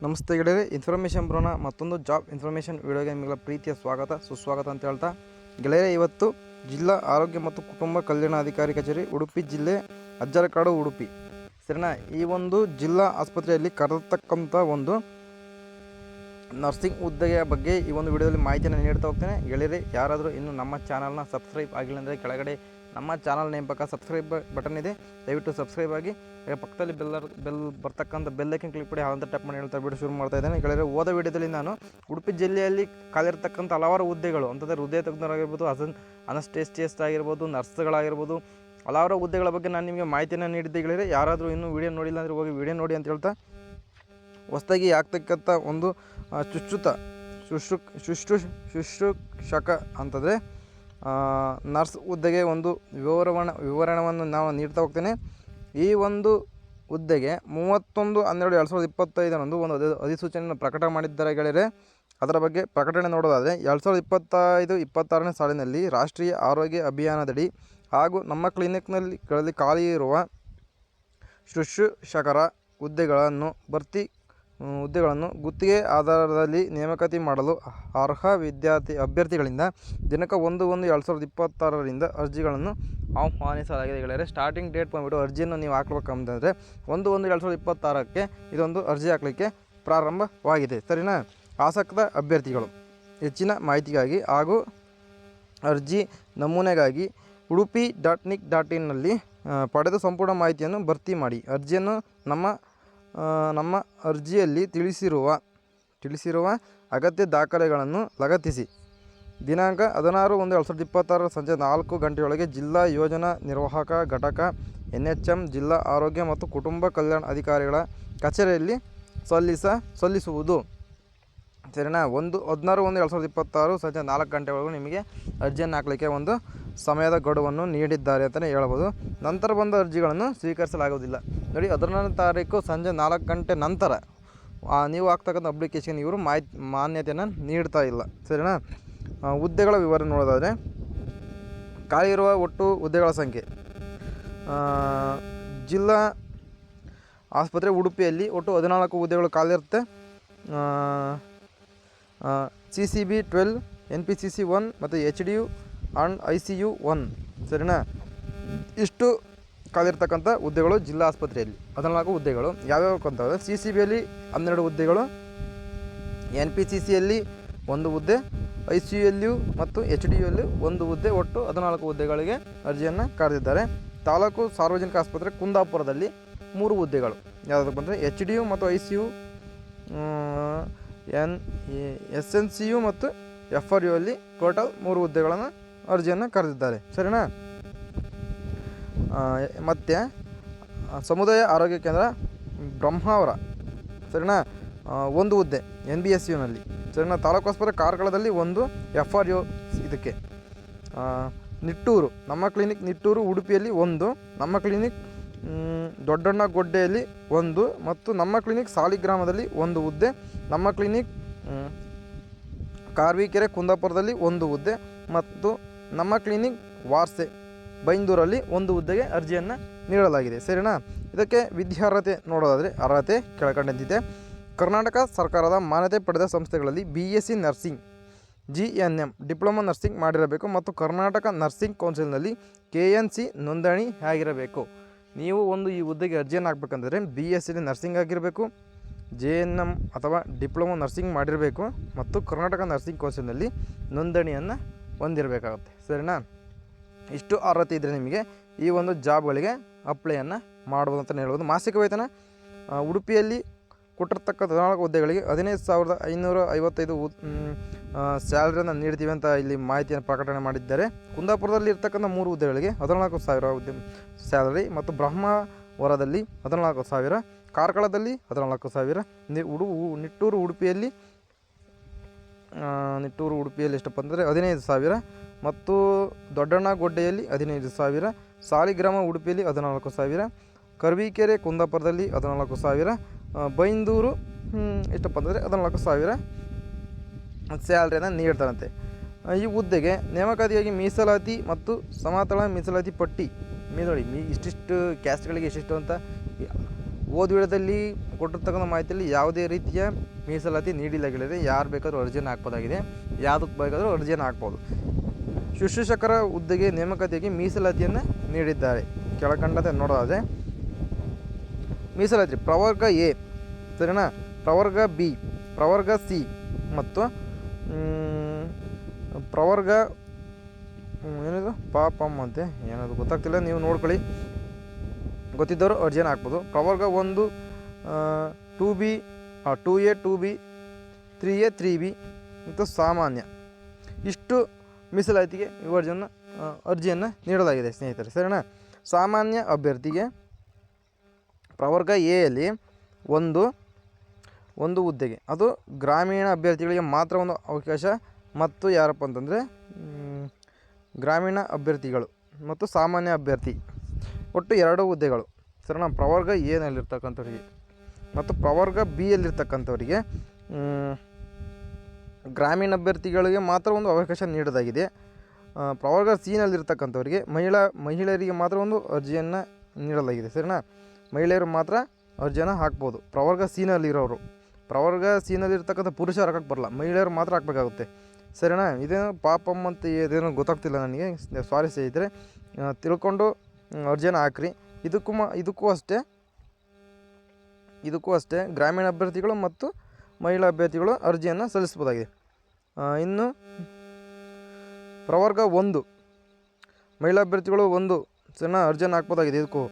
ನಮಸ್ತೆ ಗೆಳೆಯರೆ, ಇನ್ಫಾರ್ಮೇಷನ್ ಬ್ರೋನ ಮತ್ತೊಂದು ಜಾಬ್ ಇನ್ಫಾರ್ಮೇಷನ್ ವಿಡಿಯೋಗೆ ನಿಮಗೆ ಪ್ರೀತಿಯ ಸುಸ್ವಾಗತ ಅಂತ ಹೇಳ್ತಾ ಗೆಳೆಯರೆ, ಇವತ್ತು ಜಿಲ್ಲಾ ಆರೋಗ್ಯ ಮತ್ತು ಕುಟುಂಬ ಕಲ್ಯಾಣಾಧಿಕಾರಿ ಕಚೇರಿ ಉಡುಪಿ ಜಿಲ್ಲೆ ಅಜ್ಜರಕಾಡು ಉಡುಪಿ ಸರಿನಾ, ಈ ಒಂದು ಜಿಲ್ಲಾ ಆಸ್ಪತ್ರೆಯಲ್ಲಿ ಕರೆದತಕ್ಕಂಥ ಒಂದು ನರ್ಸಿಂಗ್ ಹುದ್ದೆಯ ಬಗ್ಗೆ ಈ ಒಂದು ವಿಡಿಯೋದಲ್ಲಿ ಮಾಹಿತಿಯನ್ನು ನೀಡ್ತಾ ಹೋಗ್ತೇನೆ. ಗೆಳೆಯರೆ, ಯಾರಾದರೂ ಇನ್ನು ನಮ್ಮ ಚಾನಲ್ನ ಸಬ್ಸ್ಕ್ರೈಬ್ ಆಗಿಲ್ಲ ಅಂದರೆ ಕೆಳಗಡೆ ನಮ್ಮ ಚಾನಲ್ ನೇಮ್ ಪಕ್ಕ ಸಬ್ಸ್ಕ್ರೈಬ್ ಬಟನ್ ಇದೆ, ದಯವಿಟ್ಟು ಸಬ್ಸ್ಕ್ರೈಬ್ ಆಗಿ. ಪಕ್ಕದಲ್ಲಿ ಬೆಲ್ ಬರ್ತಕ್ಕಂಥ ಬೆಲ್ಲೈಕನ್ ಕ್ಲಿಕ್ ಮಾಡಿ ಹಾಗಂತ ಟಪ್ ಮಾಡಿ ಹೇಳ್ತಾ ವಿಡಿಯೋ ಶುರು ಮಾಡ್ತಾ ಇದ್ದೇನೆ. ಗೆಳೆಯರೆ, ಹೋದ ವಿಡಿಯೋದಲ್ಲಿ ನಾನು ಉಡುಪಿ ಜಿಲ್ಲೆಯಲ್ಲಿ ಕಾಲಿರ್ತಕ್ಕಂಥ ಹಲವಾರು ಹುದ್ದೆಗಳು ಅಂತಂದರೆ ಹೃದಯ ತಜ್ಞರಾಗಿರ್ಬೋದು, ಅನಸ್ಟೇಸ್ಟಿಸ್ಟ್ ಆಗಿರ್ಬೋದು, ನರ್ಸ್ಗಳಾಗಿರ್ಬೋದು, ಹಲವಾರು ಹುದ್ದೆಗಳ ಬಗ್ಗೆ ನಾನು ನಿಮಗೆ ಮಾಹಿತಿಯನ್ನು ನೀಡಿದ್ದೆ. ಗೆಳೆಯರೆ, ಯಾರಾದರೂ ಇನ್ನೂ ವಿಡಿಯೋ ನೋಡಿಲ್ಲ ಅಂದರೆ ಹೋಗಿ ವಿಡಿಯೋ ನೋಡಿ ಅಂತ ಹೇಳ್ತಾ, ಹೊಸದಾಗಿ ಆಗ್ತಕ್ಕಂಥ ಒಂದು ಶುಶ್ರೂಷಕ ಅಂತಂದರೆ ನರ್ಸ್ ಹುದ್ದೆಗೆ ಒಂದು ವಿವರಣವನ್ನು ನಾವು ನೀಡ್ತಾ ಹೋಗ್ತೇನೆ. ಈ ಒಂದು ಹುದ್ದೆಗೆ 31/12/2025 ಒಂದು ಅಧಿಸೂಚನೆಯನ್ನು ಪ್ರಕಟ ಮಾಡಿದ್ದಾರೆ ಗೆಳೆಯರೆ. ಅದರ ಬಗ್ಗೆ ಪ್ರಕಟಣೆ ನೋಡೋದಾದರೆ 2025-26ನೇ ಸಾಲಿನಲ್ಲಿ ರಾಷ್ಟ್ರೀಯ ಆರೋಗ್ಯ ಅಭಿಯಾನದಡಿ ಹಾಗೂ ನಮ್ಮ ಕ್ಲಿನಿಕ್ನಲ್ಲಿ ಖಾಲಿ ಇರುವ ಶುಶ್ರೂಷಕರ ಹುದ್ದೆಗಳನ್ನು ಗುತ್ತಿಗೆ ಆಧಾರದಲ್ಲಿ ನೇಮಕಾತಿ ಮಾಡಲು ಅರ್ಹ ಅಭ್ಯರ್ಥಿಗಳಿಂದ ದಿನಾಂಕ 1/1/2026 ಅರ್ಜಿಗಳನ್ನು ಆಹ್ವಾನಿಸಲಾಗಿದೆ ಗೆಳೆಯರೆ. ಸ್ಟಾರ್ಟಿಂಗ್ ಡೇಟ್ ಬಂದುಬಿಟ್ಟು ಅರ್ಜಿಯನ್ನು ನೀವು ಹಾಕ್ಬೇಕಂತಂದರೆ 1/1/2026 ಇದೊಂದು ಅರ್ಜಿ ಹಾಕಲಿಕ್ಕೆ ಪ್ರಾರಂಭವಾಗಿದೆ ಸರಿನಾ. ಆಸಕ್ತ ಅಭ್ಯರ್ಥಿಗಳು ಹೆಚ್ಚಿನ ಮಾಹಿತಿಗಾಗಿ ಹಾಗೂ ಅರ್ಜಿ ನಮೂನೆಗಾಗಿ udupi.nic.in ನಲ್ಲಿ ಪಡೆದ ಸಂಪೂರ್ಣ ಮಾಹಿತಿಯನ್ನು ಭರ್ತಿ ಮಾಡಿ. ಅರ್ಜಿಯನ್ನು ನಮ್ಮ ಅರ್ಜಿಯಲ್ಲಿ ತಿಳಿಸಿರುವ ಅಗತ್ಯ ದಾಖಲೆಗಳನ್ನು ಲಗತ್ತಿಸಿ. ದಿನಾಂಕ 16/1/2026 ಸಂಜೆ 4 ಗಂಟೆಯೊಳಗೆ ಜಿಲ್ಲಾ ಯೋಜನಾ ನಿರ್ವಾಹಕ ಘಟಕ NHM ಜಿಲ್ಲಾ ಆರೋಗ್ಯ ಮತ್ತು ಕುಟುಂಬ ಕಲ್ಯಾಣ ಅಧಿಕಾರಿಗಳ ಕಚೇರಿಯಲ್ಲಿ ಸಲ್ಲಿಸುವುದು ಸರಿನಾ. 16/1/2026 ಸಂಜೆ 4 ಗಂಟೆವರೆಗೂ ನಿಮಗೆ ಅರ್ಜಿಯನ್ನು ಹಾಕಲಿಕ್ಕೆ ಒಂದು ಸಮಯದ ಗಡುವನ್ನು ನೀಡಿದ್ದಾರೆ ಅಂತಲೇ ಹೇಳ್ಬೋದು. ನಂತರ ಬಂದ ಅರ್ಜಿಗಳನ್ನು ಸ್ವೀಕರಿಸಲಾಗುವುದಿಲ್ಲ. ನೋಡಿ, 14ನೇ ತಾರೀಕು ಸಂಜೆ 4 ಗಂಟೆ ನಂತರ ನೀವು ಆಗ್ತಕ್ಕಂಥ ಅಪ್ಲಿಕೇಶನ್ ಇವರು ಮಾನ್ಯತೆಯನ್ನು ನೀಡ್ತಾ ಇಲ್ಲ ಸರಿನಾ. ಹುದ್ದೆಗಳ ವಿವರ ನೋಡೋದಾದರೆ, ಖಾಲಿ ಇರುವ ಒಟ್ಟು ಹುದ್ದೆಗಳ ಸಂಖ್ಯೆ ಜಿಲ್ಲಾ ಆಸ್ಪತ್ರೆ ಉಡುಪಿಯಲ್ಲಿ ಒಟ್ಟು 14 ಹುದ್ದೆಗಳು ಖಾಲಿರುತ್ತೆ. CCB 12, NPCC 1 ಮತ್ತು HDU ಆ್ಯಂಡ್ ICU 1 ಸರಿನಾ. ಇಷ್ಟು ಖಾಲಿರ್ತಕ್ಕಂಥ ಹುದ್ದೆಗಳು ಜಿಲ್ಲಾ ಆಸ್ಪತ್ರೆಯಲ್ಲಿ 14 ಹುದ್ದೆಗಳು ಯಾವ್ಯಾವ ಅಂತಂದರೆ, CCBಯಲ್ಲಿ 12 ಹುದ್ದೆಗಳು, NPCCಯಲ್ಲಿ 1 ಹುದ್ದೆ, ICU ಮತ್ತು HDUಯಲ್ಲಿ 1 ಹುದ್ದೆ, ಒಟ್ಟು 14 ಹುದ್ದೆಗಳಿಗೆ ಅರ್ಜಿಯನ್ನು ಕರೆದಿದ್ದಾರೆ. ತಾಲೂಕು ಸಾರ್ವಜನಿಕ ಆಸ್ಪತ್ರೆ ಕುಂದಾಪುರದಲ್ಲಿ 3 ಹುದ್ದೆಗಳು ಯಾವುದಕ್ಕೆ ಬಂದರೆ HDU ಮತ್ತು ICU, SNCU ಮತ್ತು FRU ಅಲ್ಲಿ ಟೋಟಲ್ 3 ಹುದ್ದೆಗಳನ್ನು ಅರ್ಜಿಯನ್ನು ಕರೆದಿದ್ದಾರೆ ಸರಿನಾ. ಮತ್ತು ಸಮುದಾಯ ಆರೋಗ್ಯ ಕೇಂದ್ರ ಬ್ರಹ್ಮಾವರ ಸರಿನಾ, 1 ಹುದ್ದೆ NBSUನಲ್ಲಿ ಸರಿನಾ. ತಾಲೂಕು ಆಸ್ಪತ್ರೆ ಕಾರ್ಕಳದಲ್ಲಿ 1, FRU ಇದಕ್ಕೆ. ನಿಟ್ಟೂರು ನಮ್ಮ ಕ್ಲಿನಿಕ್ ನಿಟ್ಟೂರು ಉಡುಪಿಯಲ್ಲಿ 1, ನಮ್ಮ ಕ್ಲಿನಿಕ್ ದೊಡ್ಡಣ್ಣಗೊಡ್ಡೆಯಲ್ಲಿ 1 ಮತ್ತು ನಮ್ಮ ಕ್ಲಿನಿಕ್ ಸಾಲಿಗ್ರಾಮದಲ್ಲಿ 1 ಹುದ್ದೆ, ನಮ್ಮ ಕ್ಲಿನಿಕ್ ಕಾರ್ವಿಕೆರೆ ಕುಂದಾಪುರದಲ್ಲಿ 1 ಹುದ್ದೆ ಮತ್ತು ನಮ್ಮ ಕ್ಲಿನಿಕ್ ವಾರ್ಸೆ ಬೈಂದೂರಲ್ಲಿ 1 ಹುದ್ದೆಗೆ ಅರ್ಜಿಯನ್ನು ನೀಡಲಾಗಿದೆ ಸರಿನಾ. ಇದಕ್ಕೆ ವಿದ್ಯಾರ್ಹತೆ ನೋಡೋದಾದರೆ, ಅರ್ಹತೆ ಕೆಳಕಂಡಂತಿದೆ. ಕರ್ನಾಟಕ ಸರ್ಕಾರದ ಮಾನ್ಯತೆ ಪಡೆದ ಸಂಸ್ಥೆಗಳಲ್ಲಿ BSc nursing GNM diploma nursing ಮಾಡಿರಬೇಕು ಮತ್ತು ಕರ್ನಾಟಕ ನರ್ಸಿಂಗ್ ಕೌನ್ಸಿಲ್ನಲ್ಲಿ KNC ನೋಂದಣಿ ಆಗಿರಬೇಕು. ನೀವು ಈ ಹುದ್ದೆಗೆ ಅರ್ಜಿಯನ್ನು ಹಾಕಬೇಕಂದ್ರೆ BSc ನರ್ಸಿಂಗ್ ಆಗಿರಬೇಕು, JNM ಅಥವಾ ಡಿಪ್ಲೊಮಾ ನರ್ಸಿಂಗ್ ಮಾಡಿರಬೇಕು ಮತ್ತು ಕರ್ನಾಟಕ ನರ್ಸಿಂಗ್ ಕೌನ್ಸಿಲ್ನಲ್ಲಿ ನೋಂದಣಿಯನ್ನು ಹೊಂದಿರಬೇಕಾಗುತ್ತೆ ಸರಿನಾ. ಇಷ್ಟು ಅರ್ಹತೆ ಇದ್ದರೆ ನಿಮಗೆ ಈ ಒಂದು ಜಾಬ್ಗಳಿಗೆ ಅಪ್ಲೈಯನ್ನು ಮಾಡ್ಬೋದು ಅಂತಲೇ ಹೇಳ್ಬೋದು. ಮಾಸಿಕ ವೇತನ ಉಡುಪಿಯಲ್ಲಿ ಕೊಟ್ಟಿರ್ತಕ್ಕ 14 ಹುದ್ದೆಗಳಿಗೆ 15,555 ಸ್ಯಾಲ್ರಿಯನ್ನು ನೀಡ್ತೀವಿ ಅಂತ ಇಲ್ಲಿ ಮಾಹಿತಿಯನ್ನು ಪ್ರಕಟಣೆ ಮಾಡಿದ್ದಾರೆ. ಕುಂದಾಪುರದಲ್ಲಿ ಇರ್ತಕ್ಕಂಥ 3 ಹುದ್ದೆಗಳಿಗೆ 14,000 ಸ್ಯಾಲರಿ ಮತ್ತು ಬ್ರಹ್ಮಾವರದಲ್ಲಿ 14,000, ಕಾರ್ಕಳದಲ್ಲಿ 14,000, ನಿಟ್ಟೂರು ಉಡುಪಿಯಲ್ಲಿ ಎಷ್ಟಪ್ಪ ಅಂದರೆ 15,000 ಮತ್ತು ದೊಡ್ಡಣ್ಣಗೊಡ್ಡೆಯಲ್ಲಿ 15,000, ಸಾಲಿಗ್ರಾಮ ಉಡುಪಿಯಲ್ಲಿ 14,000, ಕರ್ವಿಕೆರೆ ಕುಂದಾಪುರದಲ್ಲಿ 14,000, ಬೈಂದೂರು ಎಷ್ಟಪ್ಪ ಅಂದರೆ 14,000 ಸ್ಯಾಲ್ರಿಯನ್ನು ನೀಡ್ತಾರಂತೆ. ಈ ಹುದ್ದೆಗೆ ನೇಮಕಾತಿಯಾಗಿ ಮೀಸಲಾತಿ ಮತ್ತು ಸಮತಳ ಮೀಸಲಾತಿ ಪಟ್ಟಿ ನೋಡಿ ಇಷ್ಟಿಷ್ಟು ಕ್ಯಾಸ್ಟ್ಗಳಿಗೆ ಇಷ್ಟಿಷ್ಟು ಅಂತ ಓದ್ ವಿಡಿಯೋದಲ್ಲಿ ಕೊಟ್ಟಿರ್ತಕ್ಕಂಥ ಮಾಹಿತಿಯಲ್ಲಿ ಯಾವುದೇ ರೀತಿಯ ಮೀಸಲಾತಿ ನೀಡಿಲ್ಲ ಗೆಳೆಯರೆ. ಯಾರು ಬೇಕಾದರೂ ಅರ್ಜಿಯನ್ನು ಹಾಕ್ಬೋದಾಗಿದೆ, ಯಾವುದಕ್ಕೆ ಬೇಕಾದರೂ ಅರ್ಜಿಯನ್ನು ಹಾಕ್ಬೋದು. ಶುಶ್ರೂಷಕರ ಹುದ್ದೆಗೆ ನೇಮಕಾತಿಯಾಗಿ ಮೀಸಲಾತಿಯನ್ನು ನೀಡಿದ್ದಾರೆ. ಕೆಳಕಂಡಂತೆ ನೋಡೋದಾದರೆ ಮೀಸಲಾತಿ ಪ್ರವರ್ಗ ಎ, ಸರಿನಾ, ಪ್ರವರ್ಗ ಬಿ, ಪ್ರವರ್ಗ ಸಿ ಮತ್ತು ಪ್ರವರ್ಗ ಏನಿದು ಪಾಪಮ್ ಅಂತೆ, ಏನದು ಗೊತ್ತಾಗ್ತಿಲ್ಲ, ನೀವು ನೋಡ್ಕೊಳ್ಳಿ, ಗೊತ್ತಿದ್ದವರು ಅರ್ಜಿಯನ್ನು ಹಾಕ್ಬೋದು. ಪ್ರವರ್ಗ 1 2B 2A 2B 3A 3B ಮತ್ತು ಸಾಮಾನ್ಯ, ಇಷ್ಟು ಮೀಸಲಾತಿಗೆ ಅರ್ಜಿಯನ್ನು ನೀಡಲಾಗಿದೆ ಸ್ನೇಹಿತರೆ, ಸರಿನಾ. ಸಾಮಾನ್ಯ ಅಭ್ಯರ್ಥಿಗೆ ಪ್ರವರ್ಗ ಎಯಲ್ಲಿ ಒಂದು ಹುದ್ದೆಗೆ, ಅದು ಗ್ರಾಮೀಣ ಅಭ್ಯರ್ಥಿಗಳಿಗೆ ಮಾತ್ರ ಒಂದು ಅವಕಾಶ. ಮತ್ತು ಯಾರಪ್ಪ ಅಂತಂದರೆ ಗ್ರಾಮೀಣ ಅಭ್ಯರ್ಥಿಗಳು ಮತ್ತು ಸಾಮಾನ್ಯ ಅಭ್ಯರ್ಥಿ, ಒಟ್ಟು 2 ಹುದ್ದೆಗಳು, ಸರಿನಾ. ಪ್ರವರ್ಗ ಎನಲ್ಲಿರ್ತಕ್ಕಂಥವ್ರಿಗೆ ಮತ್ತು ಪ್ರವರ್ಗ ಬಿ ಯಲ್ಲಿರ್ತಕ್ಕಂಥವರಿಗೆ ಗ್ರಾಮೀಣ ಅಭ್ಯರ್ಥಿಗಳಿಗೆ ಮಾತ್ರ ಒಂದು ಅವಕಾಶ ನೀಡಲಾಗಿದೆ. ಪ್ರವರ್ಗ ಸಿನಲ್ಲಿರ್ತಕ್ಕಂಥವರಿಗೆ ಮಹಿಳೆಯರಿಗೆ ಮಾತ್ರ ಒಂದು ಅರ್ಜಿಯನ್ನು ನೀಡಲಾಗಿದೆ, ಸರಿನಾ. ಮಹಿಳೆಯರು ಮಾತ್ರ ಅರ್ಜಿಯನ್ನು ಹಾಕ್ಬೋದು. ಪ್ರವರ್ಗ ಸಿನಲ್ಲಿರೋರು, ಪ್ರವರ್ಗ ಸಿನಲ್ಲಿರ್ತಕ್ಕಂಥ ಪುರುಷರು ಹಾಕಕ್ಕೆ ಬರಲ್ಲ, ಮಹಿಳೆಯರು ಮಾತ್ರ ಹಾಕಬೇಕಾಗುತ್ತೆ, ಸರಿನಾ. ಇದೇನು ಪಾಪಮ್ ಅಂತ ಇದೇನೋ ಗೊತ್ತಾಗ್ತಿಲ್ಲ ನನಗೆ, ಸಾರಿ ಸ್ನೇಹಿತರೆ, ತಿಳ್ಕೊಂಡು ಅರ್ಜಿಯನ್ನು ಹಾಕ್ರಿ. ಇದಕ್ಕೂ ಅಷ್ಟೇ ಗ್ರಾಮೀಣ ಅಭ್ಯರ್ಥಿಗಳು ಮತ್ತು ಮಹಿಳಾ ಅಭ್ಯರ್ಥಿಗಳು ಅರ್ಜಿಯನ್ನು ಸಲ್ಲಿಸ್ಬೋದಾಗಿದೆ. ಇನ್ನು ಪ್ರವರ್ಗ 1 ಮಹಿಳಾ ಅಭ್ಯರ್ಥಿಗಳು ಸರಿನಾ ಅರ್ಜಿಯನ್ನು ಹಾಕ್ಬೋದಾಗಿದೆ. ಇದಕ್ಕೂ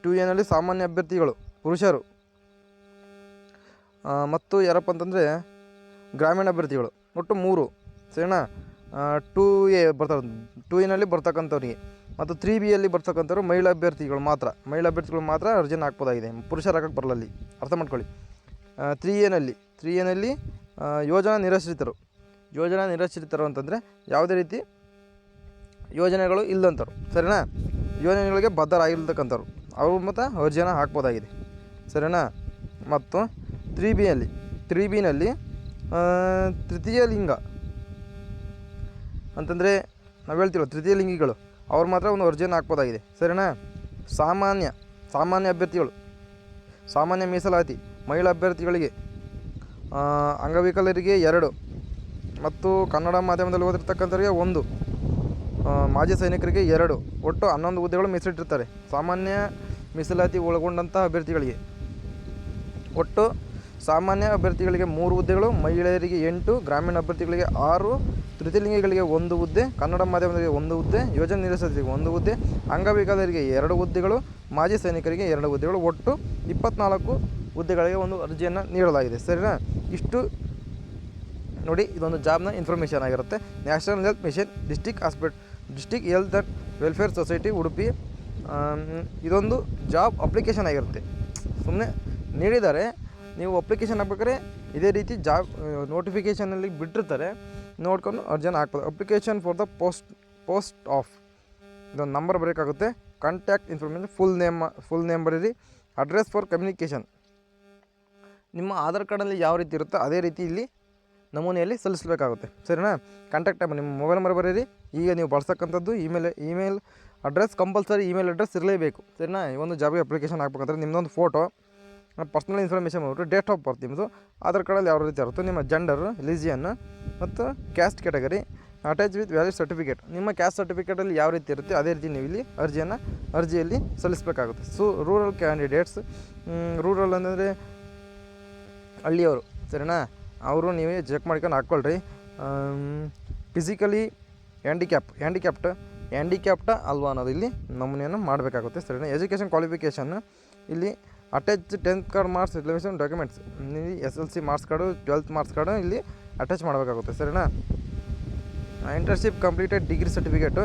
2A ನಲ್ಲಿ ಸಾಮಾನ್ಯ ಅಭ್ಯರ್ಥಿಗಳು ಪುರುಷರು ಮತ್ತು ಯಾರಪ್ಪ ಅಂತಂದರೆ ಗ್ರಾಮೀಣ ಅಭ್ಯರ್ಥಿಗಳು, ಒಟ್ಟು 3, ಸರಿನಾ. 2A ಬರ್ತಾರೆ, 2A ನಲ್ಲಿ ಬರ್ತಕ್ಕಂಥವ್ರಿಗೆ ಮತ್ತು 3Bಯಲ್ಲಿ ಬರ್ತಕ್ಕಂಥವ್ರು ಮಹಿಳಾ ಅಭ್ಯರ್ಥಿಗಳು ಮಾತ್ರ ಅರ್ಜಿಯನ್ನು ಹಾಕ್ಬೋದಾಗಿದೆ, ಪುರುಷರು ಹಾಕಕ್ಕೆ ಬರಲ್ಲ ಅಲ್ಲಿ, ಅರ್ಥ ಮಾಡ್ಕೊಳ್ಳಿ. 3A ನಲ್ಲಿ ಯೋಜನಾ ನಿರಾಶ್ರಿತರು ಅಂತಂದರೆ ಯಾವುದೇ ರೀತಿ ಯೋಜನೆಗಳು ಇಲ್ಲದಂಥವ್ರು, ಸರಿನಾ, ಯೋಜನೆಗಳಿಗೆ ಬದ್ಧರಾಗಿರ್ತಕ್ಕಂಥವ್ರು, ಅವರು ಮತ್ತು ಅರ್ಜಿಯನ್ನು ಹಾಕ್ಬೋದಾಗಿದೆ, ಸರಿನಾ. ಮತ್ತು 3B ನಲ್ಲಿ ತೃತೀಯ ಲಿಂಗ ಅಂತಂದರೆ ನಾವು ಹೇಳ್ತೀವಲ್ಲ ತೃತೀಯ ಲಿಂಗಿಗಳು, ಅವ್ರು ಮಾತ್ರ ಒಂದು ಅರ್ಜಿಯನ್ನು ಹಾಕ್ಬೋದಾಗಿದೆ, ಸರಿನಾ. ಸಾಮಾನ್ಯ ಅಭ್ಯರ್ಥಿಗಳು, ಸಾಮಾನ್ಯ ಮೀಸಲಾತಿ ಮಹಿಳಾ ಅಭ್ಯರ್ಥಿಗಳಿಗೆ, ಅಂಗವಿಕಲರಿಗೆ 2 ಮತ್ತು ಕನ್ನಡ ಮಾಧ್ಯಮದಲ್ಲಿ ಓದಿರ್ತಕ್ಕಂಥವ್ರಿಗೆ 1, ಮಾಜಿ ಸೈನಿಕರಿಗೆ 2, ಒಟ್ಟು 11 ಹುದ್ದೆಗಳು ಮೀಸಲಿಟ್ಟಿರ್ತಾರೆ ಸಾಮಾನ್ಯ ಮೀಸಲಾತಿ ಒಳಗೊಂಡಂಥ ಅಭ್ಯರ್ಥಿಗಳಿಗೆ. ಒಟ್ಟು ಸಾಮಾನ್ಯ ಅಭ್ಯರ್ಥಿಗಳಿಗೆ 3 ಹುದ್ದೆಗಳು, ಮಹಿಳೆಯರಿಗೆ 8, ಗ್ರಾಮೀಣ ಅಭ್ಯರ್ಥಿಗಳಿಗೆ 6, ತೃತೀಯಲಿಂಗಿಗಳಿಗೆ 1 ಹುದ್ದೆ, ಕನ್ನಡ ಮಾಧ್ಯಮದವರಿಗೆ 1 ಹುದ್ದೆ, ಯೋಜನೆ ನಿರಾಶ್ರಿತರಿಗೆ 1 ಹುದ್ದೆ, ಅಂಗವಿಕಲರಿಗೆ 2 ಹುದ್ದೆಗಳು, ಮಾಜಿ ಸೈನಿಕರಿಗೆ 2 ಹುದ್ದೆಗಳು, ಒಟ್ಟು 24 ಹುದ್ದೆಗಳಿಗೆ ಒಂದು ಅರ್ಜಿಯನ್ನು ನೀಡಲಾಗಿದೆ, ಸರಿನಾ. ಇಷ್ಟು ನೋಡಿ, ಇದೊಂದು ಜಾಬ್ನ ಇನ್ಫಾರ್ಮೇಷನ್ ಆಗಿರುತ್ತೆ. National health mission, district health and welfare society Udupi, ಇದೊಂದು ಜಾಬ್ ಅಪ್ಲಿಕೇಶನ್ ಆಗಿರುತ್ತೆ. ಸುಮ್ಮನೆ ನೀಡಿದ್ದಾರೆ, ನೀವು ಅಪ್ಲಿಕೇಶನ್ ಹಾಕ್ಬೇಕಾದ್ರೆ ಇದೇ ರೀತಿ ಜಾಬ್ ನೋಟಿಫಿಕೇಷನಲ್ಲಿ ಬಿಟ್ಟಿರ್ತಾರೆ, ನೋಡ್ಕೊಂಡು ಅರ್ಜಿಯನ್ನು ಹಾಕ್ಬೋದು. Application for the post of ಇದೊಂದು ನಂಬರ್ ಬರೋಕ್ಕಾಗುತ್ತೆ. ಕಾಂಟ್ಯಾಕ್ಟ್ ಇನ್ಫಾರ್ಮೇಷನ್ ಫುಲ್ ನೇಮ್ ಬರೀರಿ. ಅಡ್ರೆಸ್ ಫಾರ್ ಕಮ್ಯುನಿಕೇಷನ್, ನಿಮ್ಮ ಆಧಾರ್ ಕಾರ್ಡಲ್ಲಿ ಯಾವ ರೀತಿ ಇರುತ್ತೋ ಅದೇ ರೀತಿ ಇಲ್ಲಿ ನಮೂನೆಯಲ್ಲಿ ಸಲ್ಲಿಸಬೇಕಾಗುತ್ತೆ, ಸರಿನಾ. ಕಾಂಟ್ಯಾಕ್ಟ್ ನಂಬರ್, ನಿಮ್ಮ ಮೊಬೈಲ್ ನಂಬರ್ ಬರೀರಿ. ಈಗ ನೀವು ಬಳಸ್ತಕ್ಕಂಥದ್ದು email address compulsory email address ಇರಲೇಬೇಕು, ಸರಿನಾ. ಈ ಒಂದು ಜಾಬ್ಗೆ ಅಪ್ಲಿಕೇಶನ್ ಹಾಕ್ಬೇಕಂದ್ರೆ ನಿಮ್ಮದೊಂದು ಫೋಟೋ, ಪರ್ಸ್ನಲ್ ಇನ್ಫಾರ್ಮೇಷನ್ ಬಂದ್ಬಿಟ್ಟು ಡೇಟ್ ಆಫ್ ಬರ್ತ್ ನಿಮ್ಮದು, ಆಧಾರ್ ಕಾರ್ಡಲ್ಲಿ ಯಾವ ರೀತಿ ಇರುತ್ತೋ, ನಿಮ್ಮ ಜೆಂಡರ್, ರಿಲಿಜಿಯನ್ ಮತ್ತು caste category, attach with valid certificate, ನಿಮ್ಮ ಕ್ಯಾಸ್ಟ್ ಸರ್ಟಿಫಿಕೇಟಲ್ಲಿ ಯಾವ ರೀತಿ ಇರುತ್ತೆ ಅದೇ ರೀತಿ ನೀವು ಇಲ್ಲಿ ಅರ್ಜಿಯಲ್ಲಿ ಸಲ್ಲಿಸಬೇಕಾಗುತ್ತೆ. ರೂರಲ್ ಕ್ಯಾಂಡಿಡೇಟ್ಸ್, ರೂರಲ್ ಅಂದರೆ ಹಳ್ಳಿಯವರು, ಸರಿನಾ, ಅವರು ನೀವೇ ಚೆಕ್ ಮಾಡ್ಕೊಂಡು ಹಾಕ್ಕೊಳ್ರಿ. ಫಿಸಿಕಲಿ ಹ್ಯಾಂಡಿಕ್ಯಾಪ್ಟ ಅಲ್ವಾ ಅನ್ನೋದು ಇಲ್ಲಿ ನಮೂನೆಯನ್ನು ಮಾಡಬೇಕಾಗುತ್ತೆ, ಸರಿನಾ. ಎಜುಕೇಷನ್ ಕ್ವಾಲಿಫಿಕೇಷನ್ ಇಲ್ಲಿ attach 10th card marks, relation documents, SLC marks card, 12th marks card ಇಲ್ಲಿ ಅಟ್ಯಾಚ್ ಮಾಡಬೇಕಾಗುತ್ತೆ, ಸರಿನಾ. Internship completed degree certificate,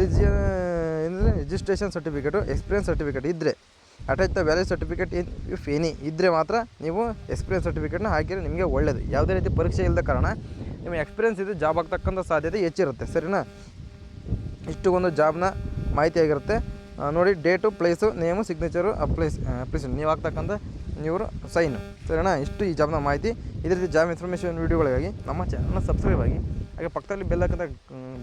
registration certificate, experience certificate ಇದ್ದರೆ attach the valid certificate if any ಇದ್ದರೆ ಮಾತ್ರ ನೀವು ಎಕ್ಸ್ಪೀರಿಯನ್ಸ್ ಸರ್ಟಿಫಿಕೇಟ್ನ ಹಾಕಿದರೆ ನಿಮಗೆ ಒಳ್ಳೆಯದು. ಯಾವುದೇ ರೀತಿ ಪರೀಕ್ಷೆ ಇಲ್ಲದ ಕಾರಣ ನಿಮ್ಮ ಎಕ್ಸ್ಪೀರಿಯನ್ಸ್ ಇದೆ ಜಾಬ್ ಆಗ್ತಕ್ಕಂಥ ಸಾಧ್ಯತೆ ಹೆಚ್ಚಿರುತ್ತೆ, ಸರಿನಾ. ಇಷ್ಟು ಒಂದು ಜಾಬ್ನ ಮಾಹಿತಿ ಆಗಿರುತ್ತೆ ನೋಡಿ. Date, place, name, signature, application ನೀವು ಆಗ್ತಕ್ಕಂಥ ಇವರು ಸೈನು, ಸರಿನಾ. ಇಷ್ಟು ಈ ಜಾಬ್ನ ಮಾಹಿತಿ. ಇದೇ ರೀತಿ ಜಾಬ್ ಇನ್ಫಾರ್ಮೇಷನ್ ವೀಡಿಯೋಗಳಿಗಾಗಿ ನಮ್ಮ ಚಾನಲ್ನ ಸಬ್ಸ್ಕ್ರೈಬ್ ಆಗಿ. ಹಾಗೆ ಪಕ್ಕದಲ್ಲಿ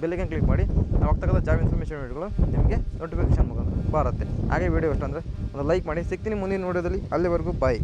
ಬೆಲ್ಲೈಕನ್ ಕ್ಲಿಕ್ ಮಾಡಿ ನಾವು ಹೋಗ್ತಕ್ಕಂಥ ಜಾಬ್ ಇನ್ಫಾರ್ಮೇಷನ್ ವೀಡಿಯೋಗಳು ನಿಮಗೆ ನೋಟಿಫಿಕೇಶನ್ ಬರುತ್ತೆ. ಹಾಗೆ ವೀಡಿಯೋ ಇಷ್ಟ ಅಂದರೆ ಒಂದು ಲೈಕ್ ಮಾಡಿ. ಸಿಗ್ತೀನಿ ಮುಂದಿನ ವೀಡಿಯೋದಲ್ಲಿ. ಅಲ್ಲಿವರೆಗೂ ಬಾಯ್.